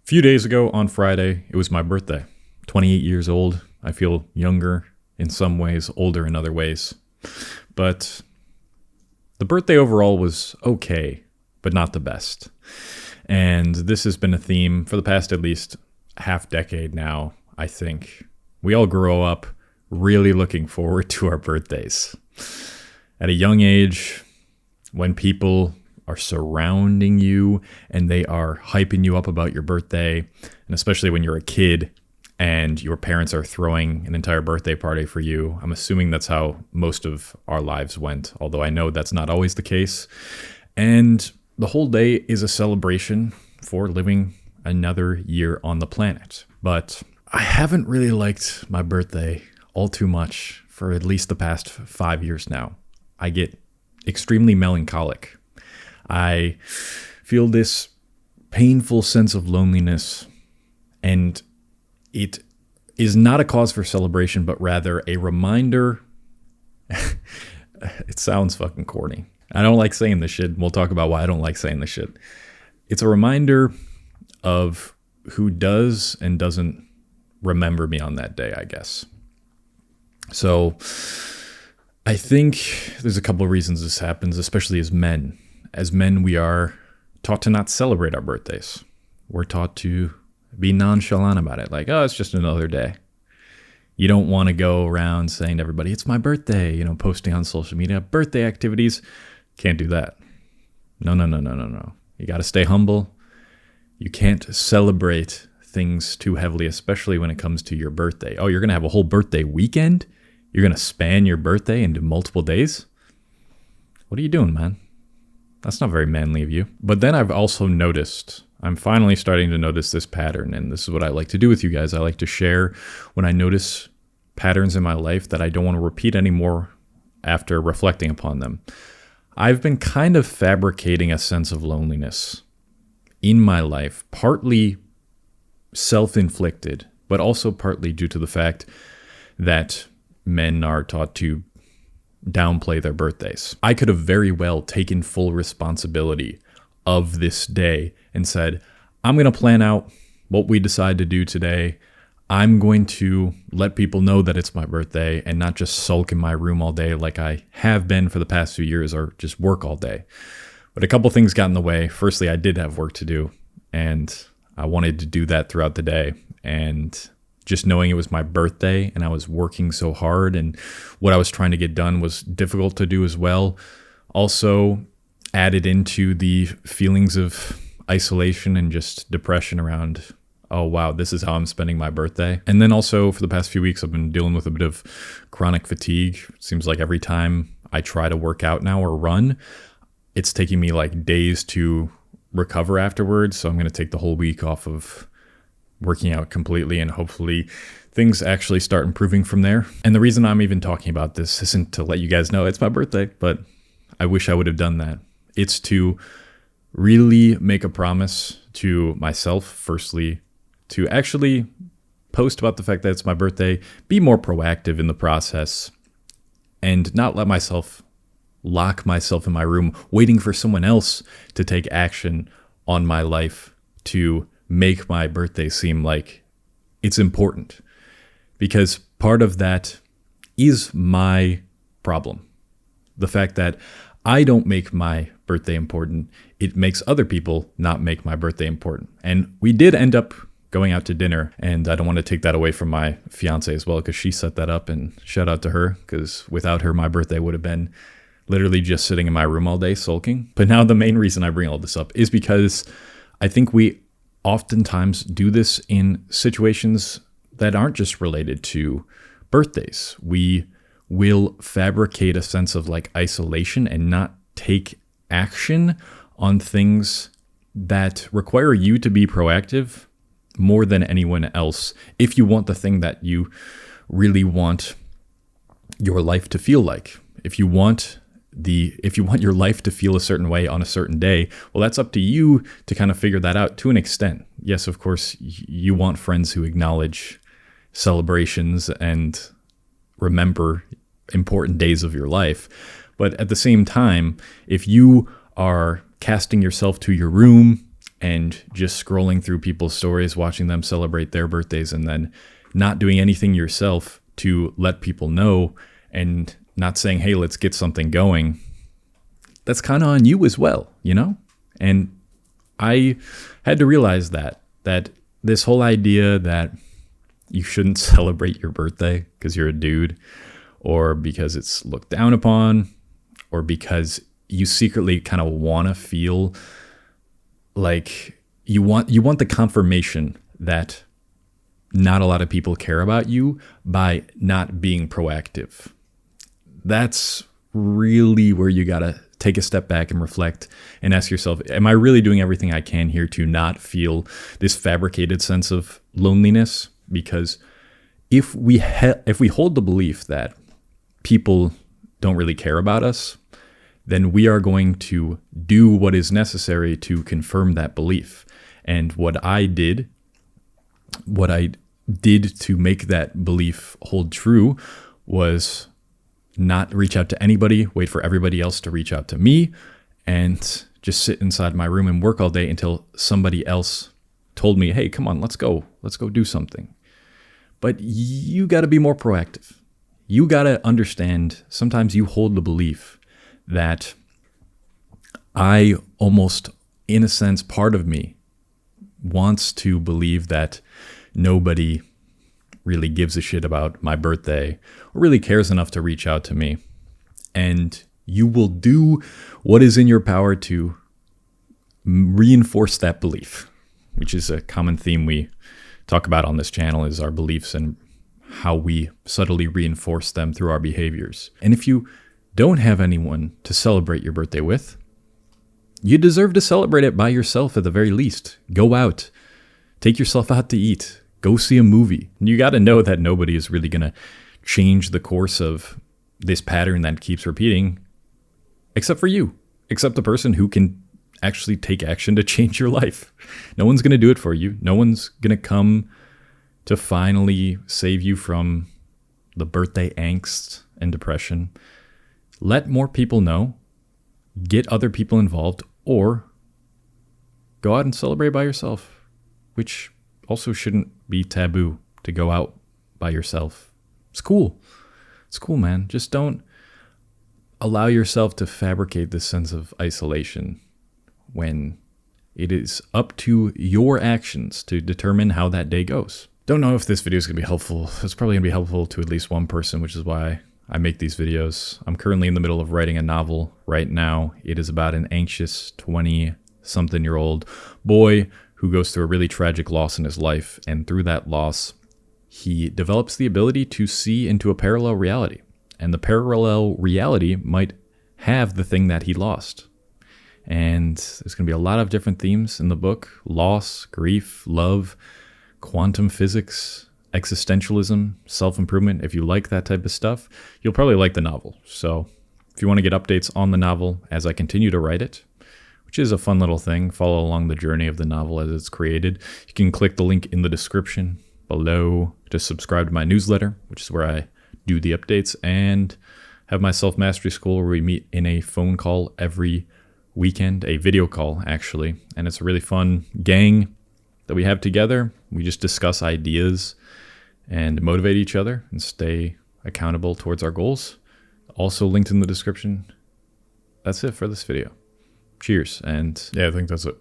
Few days ago on Friday, it was my birthday. 28 years old. I feel younger in some ways, older in other ways. But the birthday overall was okay, but not the best. And this has been a theme for the past at least half decade now, I think. We all grow up really looking forward to our birthdays. At a young age, when people are surrounding you and they are hyping you up about your birthday, and especially when you're a kid and your parents are throwing an entire birthday party for you. I'm assuming that's how most of our lives went, although I know that's not always the case. And the whole day is a celebration for living another year on the planet. But I haven't really liked my birthday all too much for at least the past 5 years now. I get extremely melancholic. I feel this painful sense of loneliness, and it is not a cause for celebration, but rather a reminder. It sounds fucking corny. I don't like saying this shit. We'll talk about why I don't like saying this shit. It's a reminder of who does and doesn't remember me on that day, I guess. So I think there's a couple of reasons this happens, especially as men. As men, we are taught to not celebrate our birthdays. We're taught to be nonchalant about it. Like, oh, it's just another day. You don't want to go around saying to everybody, it's my birthday, posting on social media, birthday activities. Can't do that. No. You got to stay humble. You can't celebrate things too heavily, especially when it comes to your birthday. Oh, you're going to have a whole birthday weekend? You're going to span your birthday into multiple days? What are you doing, man? That's not very manly of you. But then I've also noticed, I'm finally starting to notice this pattern, and this is what I like to do with you guys. I like to share when I notice patterns in my life that I don't want to repeat anymore after reflecting upon them. I've been kind of fabricating a sense of loneliness in my life, partly self-inflicted, but also partly due to the fact that men are taught to downplay their birthdays. I could have very well taken full responsibility of this day and said, I'm going to plan out what we decide to do today. I'm going to let people know that it's my birthday and not just sulk in my room all day like I have been for the past few years, or just work all day. But a couple things got in the way. Firstly, I did have work to do, and I wanted to do that throughout the day. And just knowing it was my birthday and I was working so hard and what I was trying to get done was difficult to do as well. Also added into the feelings of isolation and just depression around, oh wow, this is how I'm spending my birthday. And then also for the past few weeks, I've been dealing with a bit of chronic fatigue. It seems like every time I try to work out now or run, it's taking me like days to recover afterwards. So I'm going to take the whole week off of working out completely, and hopefully things actually start improving from there. And the reason I'm even talking about this isn't to let you guys know it's my birthday, but I wish I would have done that. It's to really make a promise to myself, firstly, to actually post about the fact that it's my birthday, be more proactive in the process, and not let myself lock myself in my room waiting for someone else to take action on my life to make my birthday seem like it's important. Because part of that is my problem. The fact that I don't make my birthday important, it makes other people not make my birthday important. And we did end up going out to dinner, and I don't want to take that away from my fiance as well, because she set that up, and shout out to her, because without her, my birthday would have been literally just sitting in my room all day sulking. But now the main reason I bring all this up is because I think we oftentimes do this in situations that aren't just related to birthdays. We will fabricate a sense of like isolation and not take action on things that require you to be proactive more than anyone else if you want the thing that you really want your life to feel like. If you want your life to feel a certain way on a certain day, well, that's up to you to kind of figure that out to an extent. Yes, of course, you want friends who acknowledge celebrations and remember important days of your life. But at the same time, if you are casting yourself to your room and just scrolling through people's stories, watching them celebrate their birthdays, and then not doing anything yourself to let people know and not saying, hey, let's get something going, that's kind of on you as well, you know? And I had to realize that this whole idea that you shouldn't celebrate your birthday because you're a dude, or because it's looked down upon, or because you secretly kind of want to feel like you want the confirmation that not a lot of people care about you by not being proactive. That's really where you got to take a step back and reflect and ask yourself, am I really doing everything I can here to not feel this fabricated sense of loneliness? Because if we hold the belief that people don't really care about us, then we are going to do what is necessary to confirm that belief. And what I did to make that belief hold true was not reach out to anybody, wait for everybody else to reach out to me, and just sit inside my room and work all day until somebody else told me, hey, come on, let's go do something. But you got to be more proactive. You got to understand, sometimes you hold the belief that I almost, in a sense, part of me wants to believe that nobody really gives a shit about my birthday or really cares enough to reach out to me. And you will do what is in your power to reinforce that belief, which is a common theme we talk about on this channel, is our beliefs and how we subtly reinforce them through our behaviors. And if you don't have anyone to celebrate your birthday with, you deserve to celebrate it by yourself at the very least. Go out, take yourself out to eat, go see a movie. You got to know that nobody is really going to change the course of this pattern that keeps repeating, except for you, except the person who can actually take action to change your life. No one's going to do it for you. No one's going to come to finally save you from the birthday angst and depression. Let more people know, get other people involved, or go out and celebrate by yourself, which also shouldn't be taboo to go out by yourself. It's cool. It's cool, man. Just don't allow yourself to fabricate this sense of isolation when it is up to your actions to determine how that day goes. Don't know if this video is going to be helpful. It's probably going to be helpful to at least one person, which is why I make these videos. I'm currently in the middle of writing a novel right now. It is about an anxious 20-something-year-old boy who goes through a really tragic loss in his life. And through that loss, he develops the ability to see into a parallel reality. And the parallel reality might have the thing that he lost. And there's going to be a lot of different themes in the book: loss, grief, love, quantum physics, existentialism, self-improvement. If you like that type of stuff, you'll probably like the novel. So if you want to get updates on the novel as I continue to write it, which is a fun little thing, follow along the journey of the novel as it's created, you can click the link in the description below to subscribe to my newsletter, which is where I do the updates, and have my self-mastery school where we meet in a phone call every weekend, a video call actually, and it's a really fun gang that we have together. We just discuss ideas and motivate each other and stay accountable towards our goals. Also linked in the description. That's it for this video. Cheers, and yeah, I think that's it.